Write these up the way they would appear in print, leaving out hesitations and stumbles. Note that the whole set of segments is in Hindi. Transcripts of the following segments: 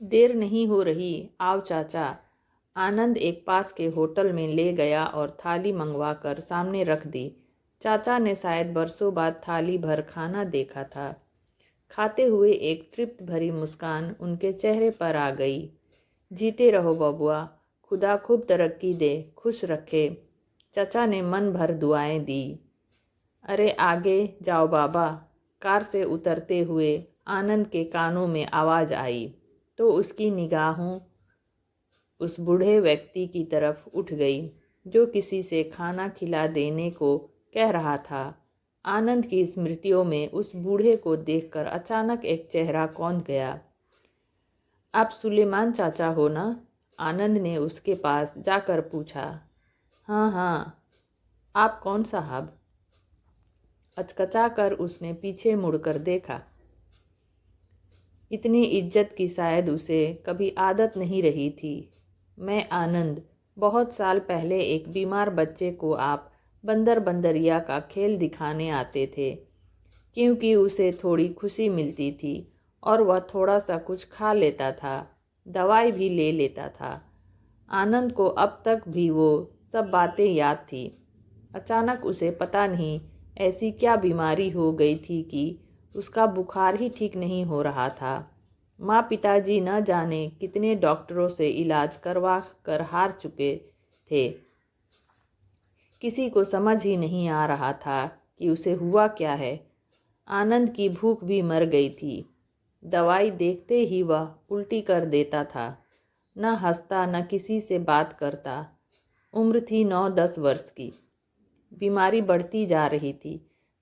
देर नहीं हो रही, आओ चाचा। आनंद एक पास के होटल में ले गया और थाली मंगवा कर सामने रख दी। चाचा ने शायद बरसों बाद थाली भर खाना देखा था। खाते हुए एक तृप्त भरी मुस्कान उनके चेहरे पर आ गई। जीते रहो बबुआ, खुदा खूब तरक्की दे, खुश रखे। चाचा ने मन भर दुआएं दी। अरे आगे जाओ बाबा। कार से उतरते हुए आनंद के कानों में आवाज़ आई तो उसकी निगाहों उस बूढ़े व्यक्ति की तरफ उठ गई जो किसी से खाना खिला देने को कह रहा था। आनंद की स्मृतियों में उस बूढ़े को देखकर अचानक एक चेहरा कौंध गया। आप सुलेमान चाचा हो ना? आनंद ने उसके पास जाकर पूछा। हाँ हाँ, आप कौन साहब? अचकचा कर उसने पीछे मुड़कर देखा। इतनी इज्जत की शायद उसे कभी आदत नहीं रही थी। मैं आनंद, बहुत साल पहले एक बीमार बच्चे को आप बंदर बंदरिया का खेल दिखाने आते थे, क्योंकि उसे थोड़ी खुशी मिलती थी और वह थोड़ा सा कुछ खा लेता था, दवाई भी ले लेता था। आनंद को अब तक भी वो सब बातें याद थी। अचानक उसे पता नहीं ऐसी क्या बीमारी हो गई थी कि उसका बुखार ही ठीक नहीं हो रहा था। माँ पिताजी न जाने कितने डॉक्टरों से इलाज करवा कर हार चुके थे। किसी को समझ ही नहीं आ रहा था कि उसे हुआ क्या है। आनंद की भूख भी मर गई थी। दवाई देखते ही वह उल्टी कर देता था। न हंसता न किसी से बात करता। उम्र थी 9-10 वर्ष की। बीमारी बढ़ती जा रही थी।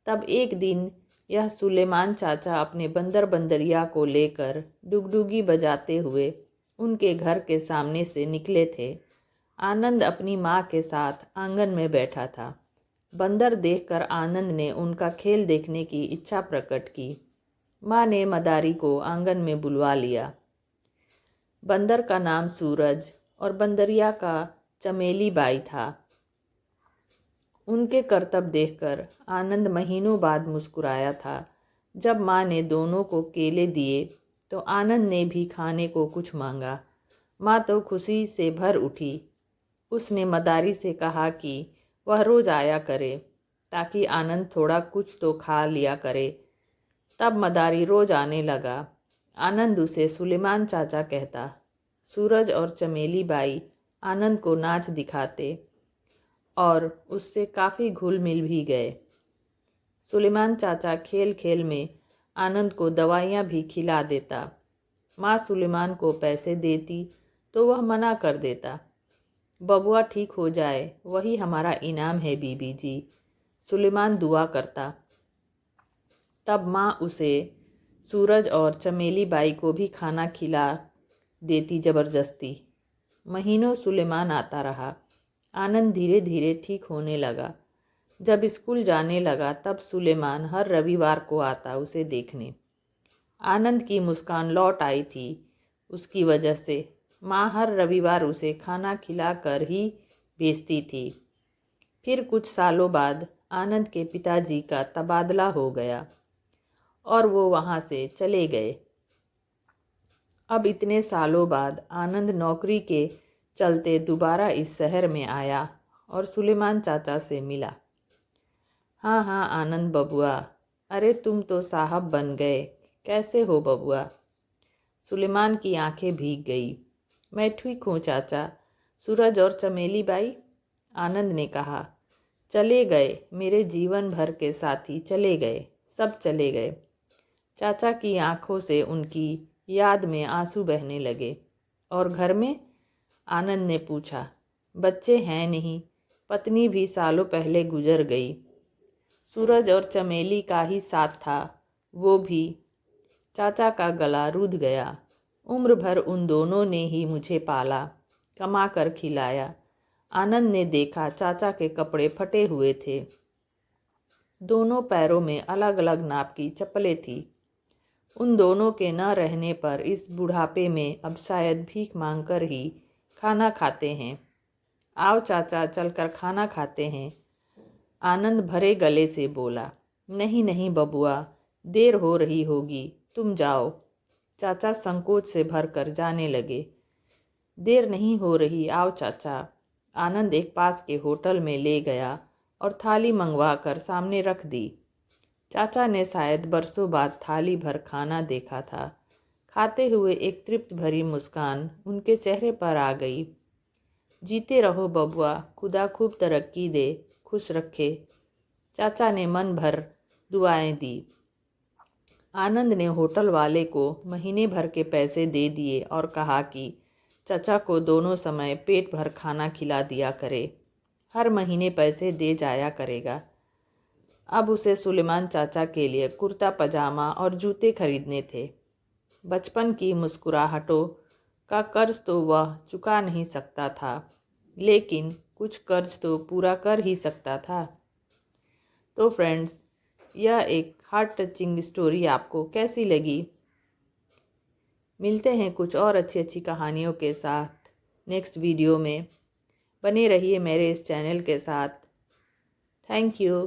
तब एक दिन यह सुलेमान चाचा अपने बंदर बंदरिया को लेकर डुगडुगी बजाते हुए उनके घर के सामने से निकले थे। आनंद अपनी माँ के साथ आंगन में बैठा था। बंदर देखकर आनंद ने उनका खेल देखने की इच्छा प्रकट की। माँ ने मदारी को आंगन में बुलवा लिया। बंदर का नाम सूरज और बंदरिया का चमेली बाई था। उनके करतब देखकर आनंद महीनों बाद मुस्कुराया था। जब माँ ने दोनों को केले दिए तो आनंद ने भी खाने को कुछ मांगा। माँ तो खुशी से भर उठी। उसने मदारी से कहा कि वह रोज़ आया करे ताकि आनंद थोड़ा कुछ तो खा लिया करे। तब मदारी रोज़ आने लगा। आनंद उसे सुलेमान चाचा कहता। सूरज और चमेली बाई आनंद को नाच दिखाते और उससे काफ़ी घुल मिल भी गए। सुलेमान चाचा खेल खेल में आनंद को दवाइयाँ भी खिला देता। माँ सुलेमान को पैसे देती तो वह मना कर देता। बबुआ ठीक हो जाए वही हमारा इनाम है बीबी जी, सुलेमान दुआ करता। तब माँ उसे सूरज और चमेली बाई को भी खाना खिला देती ज़बरदस्ती। महीनों सुलेमान आता रहा। आनंद धीरे धीरे ठीक होने लगा। जब स्कूल जाने लगा तब सुलेमान हर रविवार को आता उसे देखने। आनंद की मुस्कान लौट आई थी उसकी वजह से। माँ हर रविवार उसे खाना खिला कर ही भेजती थी। फिर कुछ सालों बाद आनंद के पिताजी का तबादला हो गया और वो वहाँ से चले गए। अब इतने सालों बाद आनंद नौकरी के चलते दोबारा इस शहर में आया और सुलेमान चाचा से मिला। हाँ हाँ आनंद बबुआ, अरे तुम तो साहब बन गए, कैसे हो बबुआ? सुलेमान की आंखें भीग गई। मैं ठीक हूँ चाचा। सूरज और चमेली बाई? आनंद ने कहा। चले गए, मेरे जीवन भर के साथी चले गए, सब चले गए। चाचा की आंखों से उनकी याद में आंसू बहने लगे। और घर में? आनंद ने पूछा। बच्चे हैं नहीं, पत्नी भी सालों पहले गुजर गई। सूरज और चमेली का ही साथ था, वो भी। चाचा का गला रुध गया। उम्र भर उन दोनों ने ही मुझे पाला, कमा कर खिलाया। आनंद ने देखा चाचा के कपड़े फटे हुए थे। दोनों पैरों में अलग अलग नाप की चप्पलें थी। उन दोनों के न रहने पर इस बुढ़ापे में अब शायद भीख मांगकर ही खाना खाते हैं। आओ चाचा, चलकर खाना खाते हैं। आनंद भरे गले से बोला। नहीं नहीं बबुआ, देर हो रही होगी, तुम जाओ। चाचा संकोच से भरकर जाने लगे। देर नहीं हो रही, आओ चाचा। आनंद एक पास के होटल में ले गया और थाली मंगवा कर सामने रख दी। चाचा ने शायद बरसों बाद थाली भर खाना देखा था। खाते हुए एक तृप्त भरी मुस्कान उनके चेहरे पर आ गई। जीते रहो बबुआ, खुदा खूब तरक्की दे, खुश रखे। चाचा ने मन भर दुआएं दी। आनंद ने होटल वाले को महीने भर के पैसे दे दिए और कहा कि चाचा को दोनों समय पेट भर खाना खिला दिया करे, हर महीने पैसे दे जाया करेगा। अब उसे सुलेमान चाचा के लिए कुर्ता पजामा और जूते खरीदने थे। बचपन की मुस्कुराहटों का कर्ज तो वह चुका नहीं सकता था, लेकिन कुछ कर्ज तो पूरा कर ही सकता था। तो फ्रेंड्स, यह एक हार्ट टचिंग स्टोरी आपको कैसी लगी? मिलते हैं कुछ और अच्छी अच्छी कहानियों के साथ नेक्स्ट वीडियो में। बने रहिए मेरे इस चैनल के साथ। Thank you.